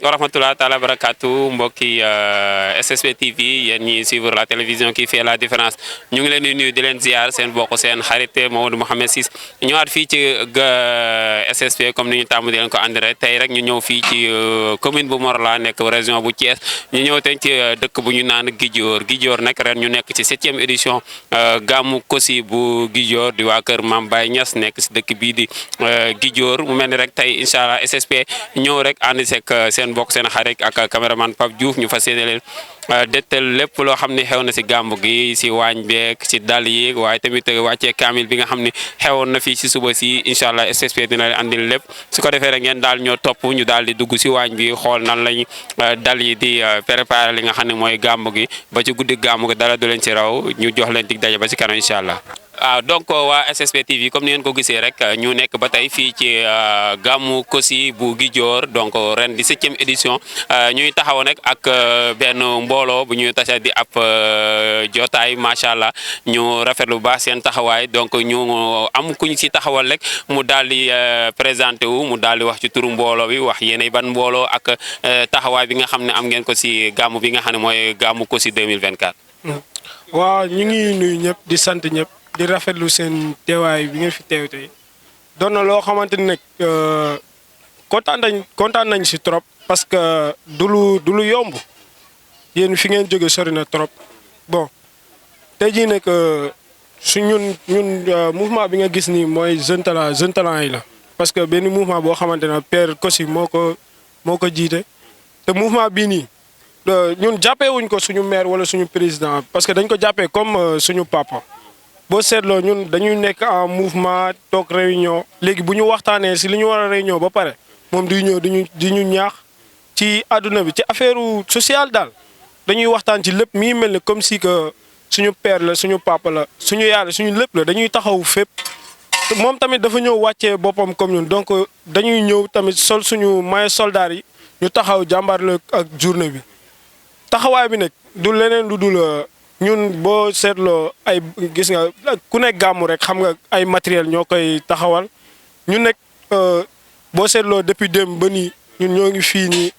wa rahmatulah taala barakatu mbokki SSP TV yéen ñi suivre la télévision qui fait la différence ñu ngi leen di nuyu di leen ziar seen bokk seen xarit Mamadou Mouhamed Ciss ñëwaat fii ci SSP comme ni ñu tàmm di leen ko àndire tey rek ñu ñëw fii ci commune bu Morolan nekk région bu Thiès ñu ñëw tey ci dëkk bu ñu naan Guidior nag ren ñu nekk ci 7e édition gàmmu Kossy bu Guidior di waa kër Mame Baye Niass nekk si dëkk bii di Guidior mu mel ni rek tey incha allah SSP ñëw rek ànd seeg seen bokk seen xarit ak caméraman Pape Diouf ñu fas yéene leen dettal lépp loo xam ne xew na si gàmmu gi si waañ beeg si dal yi waaye tamit wàccee kaamil bi nga xam ne xewoon na fii si suba si incha allah SSP dina leen andil lépp su ko defee rek ngeen daal ñoo topp ñu daal di dugg si waañ bi xool nan lañ dal yi di préparer li nga xam ne mooy gàmmu gi ba ci guddi gàmmu gi dara du leen ci raw ñu jox leen dig daje ba si kanam incha allah. waaw donc waa SSP TV comme ni ngeen ko gisee rek ñu nekk ba tey fii ci gàmmu Kossy bu Guidior donc ren di 7e édition ñuy taxaw nag ak benn mbooloo bu ñuy tase di ab jotaay macha allah ñu rafetlu bu baax seen taxawaay donc ñu am kuñ si taxawal rek mu daal di présenté wu mu daal di wax ci turu mbooloo bi wax yéenay ban mbooloo ak taxawaay bi nga xam ne am ngeen ko si gàmmu bi nga xam ne mooy gàmmu Kossy 2024. waaw ñu ngi nuyu ñëpp di sant ñëpp. di rafetlu seen teewaay bi ngeen fi teew tey doon na loo xamante ni nag kontaan nañ si trop parce que du lu yomb yéen fi ngeen jóge sori na trop bon tey jii nag su ñun mouvement bi nga gis ni mooy jeune talent yi la parce que benn mouvement boo xamante ne Père Kossy moo ko jiite te mouvement bii nii ñun jàppee wuñ ko suñu maire wala suñu président parce que dañ ko jàppee comme suñu papa. boo seetloo ñun dañuy nekk en mouvement toog réunion léegi bu ñu waxtaanee si li ñu war a réunion ba pare moom di ñëw di ñu ñaax ci àdduna bi ci affaire sociale daal dañuy waxtaan ci lépp mi mel ni comme si que suñu père la suñu papa la suñu yaay la suñu lépp la dañuy taxaw fépp. moom tamit dafa ñëw wàccee boppam comme ñun donc dañuy ñëw tamit sol suñu maillot soldat yi ñu taxaw jàmbaarle ak journée bi taxawaay bi nag du leneen lu dul. ñun boo seetloo ay gis nga ku nekk gàmmu rek xam nga ay matériel ñoo koy taxawal ñun nekk boo seetloo depuis démb ba nii ñun ñoo ngi fii nii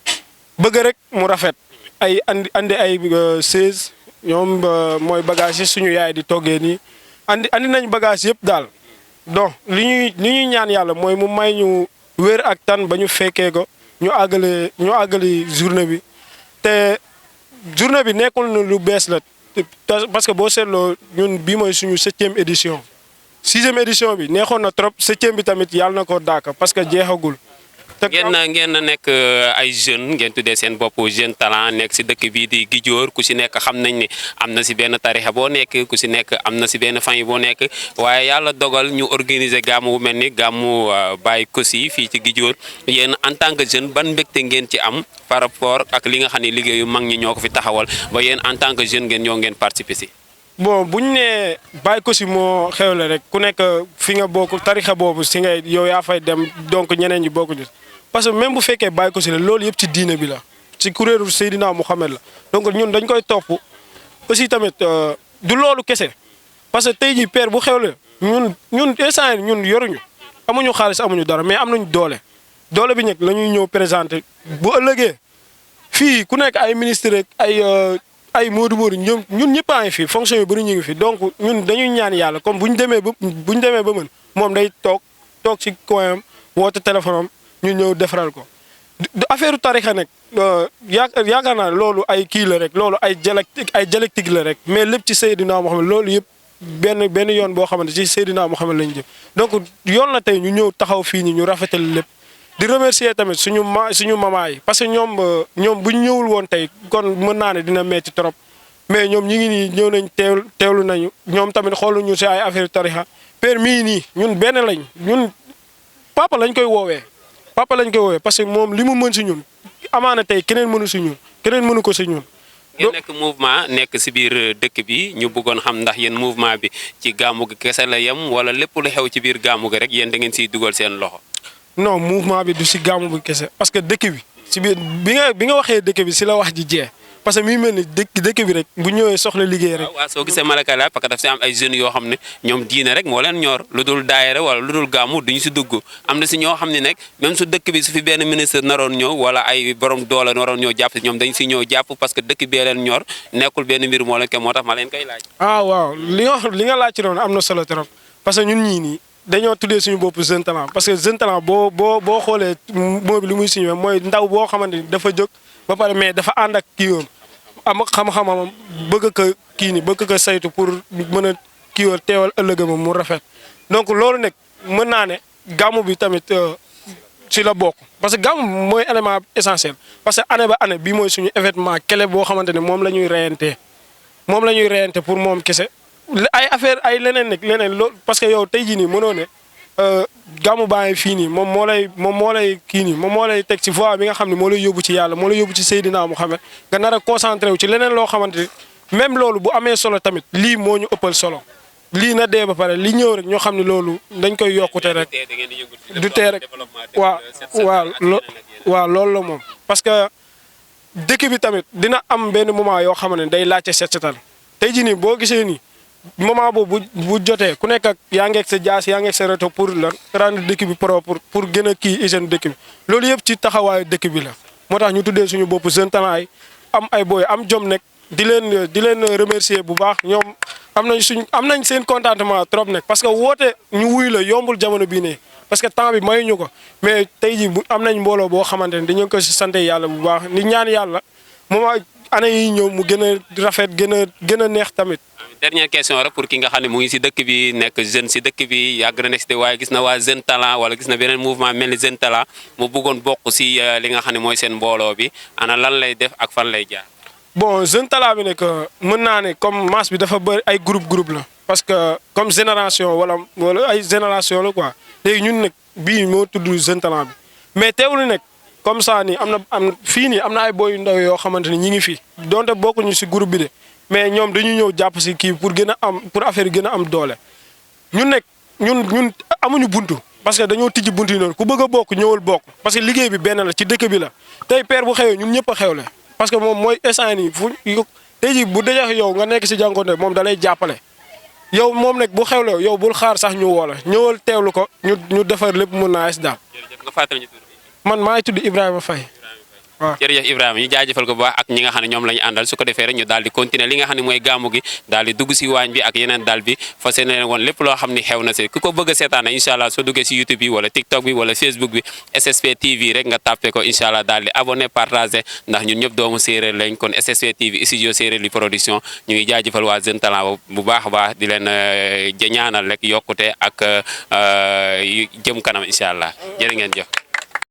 bëgg rek mu rafet ay andi ay 16 ñoom mooy bagage yi suñu yaay di toggee nii andi nañ bagage yëpp daal donc li ñuy ñaan yàlla mooy mu may ñu wér ak tan ba ñu fekkee ko ñu àggali journée bi te journée bi nekkul na lu bees la. parce que boo seetloo ñun bii mooy suñu 7e édition 6e édition bi neexoon na trop 7e bi tamit yàlla na ko daaka parce que jeexagul. ngeen nekk ay jeunes ngeen tuddee seen bopp jeune talent nekk si dëkk bii di Guidior ku si nekk xam nañ ne am na si benn tarixa boo nekk ku si nekk am na si benn famille boo nekk waaye yàlla dogal ñu organiser gàmmu bu mel ni gàmmu Baye Kossy fii ci Guidior yéen en tant que jeune ban mbégte ngeen ci am par rapport ak li nga xam ne liggéeyu mag ñi ñoo ko fi taxawal ba yéen en tant que jeune ngeen ñoo ngeen participer si. bon bu ñu nee Baye Kossy moo xewle rek ku nekk fi nga bokk tarixa boobu si ngay yow yaa fay dem donc ñeneen ñi bokkuñu. parce que même bu fekkee Baye Kossy la loolu yëpp ci diine bi la ci kuréelu Seydina Mouhamed la donc ñun dañ koy topp aussi tamit du loolu kese parce que tey jii père bu xewle ñun instant ñun yoruñu amuñu xaalis amuñu dara mais am nañu doole bi nag la ñuy ñëw présenter bu ëllëgee fii ku nekk ay ministre rek ay Modou ñun ñëpp a ngi fi fonction yu bëri ñu ngi fi donc ñun dañuy ñaan yàlla comme bu ñu demee ba mën moom day toog ci coin woote téléphone am ñu ñëw defaral ko affaire tarixa nag yaakaar naa loolu ay kii la rek loolu ay dialectique la rek mais lépp ci Seydina Mohamed loolu yëpp benn yoon boo xamante ci Seydina Mohamed lañu jëm donc yoon la tey ñu ñëw taxaw fii nii ñu rafetal lépp di remercier tamit suñu mama yi parce que ñoom bu ñu ñëwul woon tey kon mën naa ne dina metti trop mais ñoom ñi ngi nii ñëw nañ teewlu nañu ñoom tamit xooluñu si ay affaire tarixa père mii nii ñun benn lañ ñun papa lañ koy woowee parce que moom li mu mën si ñun amaana tey keneen mënu si ñun keneen mënu ko si ñun. ngeen nekk mouvement nekk si biir dëkk bi ñu bëggoon xam ndax yéen mouvement bi ci gàmmu gi kese la yem wala lépp lu xew ci biir gàmmu gi rek yéen da ngeen siy dugal seen loxo. non mouvement bi du si gàmmu bi kese parce que dëkk bi si biir bi nga waxee dëkk bi si la wax ji jee parce que mi mel ni dëkk bi rek bu ñëwee soxla liggéey rek. waaw soo gisee Malika la parce que daf si am ay jeunes yoo xam ne ñoom diine rek moo leen ñor lu dul daayira wala lu dul gàmmu duñu si dugg am na si ñoo xam ne nag même su dëkk bi su fi benn ministre naroon ñëw wala ay borom doole naroon ñëw jàpp si ñoom dañ si ñëw jàpp parce que dëkk bee leen ñor nekkul benn mbir moo leen ke moo tax ma leen koy laaj. waaw li nga laaj ci noonu am na solo trop parce que ñun ñii nii dañoo tuddee suñu bopp jeune talent parce que jeune talent boo xoolee moo bi li muy signé mooy ndaw boo xamante ni dafa jóg ba pare mais dafa ànd ak kii yoon am xam-xamam bëgg ko kii ni bëgg ko saytu pour mën a kiiwal teewal ëllëgam mu rafet donc loolu nag mën naa ne gàmmu bi tamit ci la bokk parce que gàmmu mooy élément essentiel parce que année ba année bii mooy suñu événement clé boo xamante ne moom la ñuy reyantee pour moom kese ay affaire ay leneen nag leneen loolu parce que yow tey jii nii mënoo ne gàmmu baa ngi fii nii moom moo lay kii nii moom moo lay teg ci voie bi nga xam ne moo lay yóbbu ci yàlla moo lay yóbbu ci Seydina Muhammad nga nar a concentré wu ci leneen loo xamante ni même loolu bu amee solo tamit lii moo ñu ëppal solo lii na dee ba pare li ñëw rek ñoo xam ne loolu dañ koy yokkute rek du tee rek waaw loolu la moom parce que dëkk bi tamit dina am benn moment yoo xam ne day laajte set setal tey jii nii boo gisee nii moment boobu bu jotee ku nekk ak yaa ngeeg sa jaas yaa ngeeg sa reto pour lan rendre dëkk bi propre pour gën a kii hygiène dëkk bi loolu yëpp ci taxawaayu dëkk bi la moo tax ñu tuddee suñu bopp jeune talent yi am ay booy am jom nekk di leen remercier bu baax ñoom am nañ seen contentement trop nekk parce que woote ñu wuy la yombul jamono bii ne parce que temps bi mayuñu ko mais tey jii am nañ mbooloo boo xamante ne dañu ko si sant yàlla bu baax ni ñaan yàlla moment année yi ñëw mu gën a rafet gën a neex tamit. dernière question rek pour ki nga xam ne mu ngi si dëkk bi nekk jeune si dëkk bi yàgg na nekk si waaye gis na waa jeune talent wala gis na beneen mouvement mel ni jeune talent mu bëggoon bokk si li nga xam ne mooy seen mbooloo bi ana lan lay def ak fan lay jaar. bon jeune talent bi nekk mën naa ne comme masse bi dafa bëri ay groupe la parce que comme génération wala ay génération la quoi léegi ñun nag bii moo tudd jeune talent bi mais teewul nag comme ça nii fii nii am na ay boy ndaw yoo xamante ni ñi ngi fi donte bokkuñu si groupe bi de mais ñoom dañuy ñëw jàpp si kii pour affaire yi gën a am doole ñun nag ñun amuñu buntu parce que dañoo tijji buntu yi noonu ku bëgg a bokk ñëwal bokk parce que liggéey bi benn la ci dëkk bi la tey père bu xewee ñun ñëpp a xewle parce que moom mooy instant nii tey jii bu dajee yow nga nekk si jànkoonte moom da lay jàppale yow moom nag bu xewle yow bul xaar sax ñu woo la ñëwal teewlu ko ñu defar lépp mun naa si daal. nga fàttali ñu tur bi. man maa ngi tudd Ibrahima Faye. waaw jërëjëf Ibrahima ñu jaajëfal ko bu baax ak ñi nga xam ne ñoom la ñu àndal su ko defee rek ñu daal di continuer li nga xam ne mooy gàmmu gi daal di dugg si waañ bi ak yeneen daal bi fas yéene woon lépp loo xam ne xew na si ku ko bëgg a seetaan incha allah soo duggee si YouTube bi wala TikTok bi wala Facebook bi SSP TV rek nga tàppe ko incha allah daal di abonné partagé ndax ñun ñëpp doomu séeréer lañ kon SSP TV studio séeréer li production ñu ngi jaajëfal waa jeune talent bu baax a baax di leen ñaanal rek yokkute ak jëm kanam incha allah jërë ngeen jëf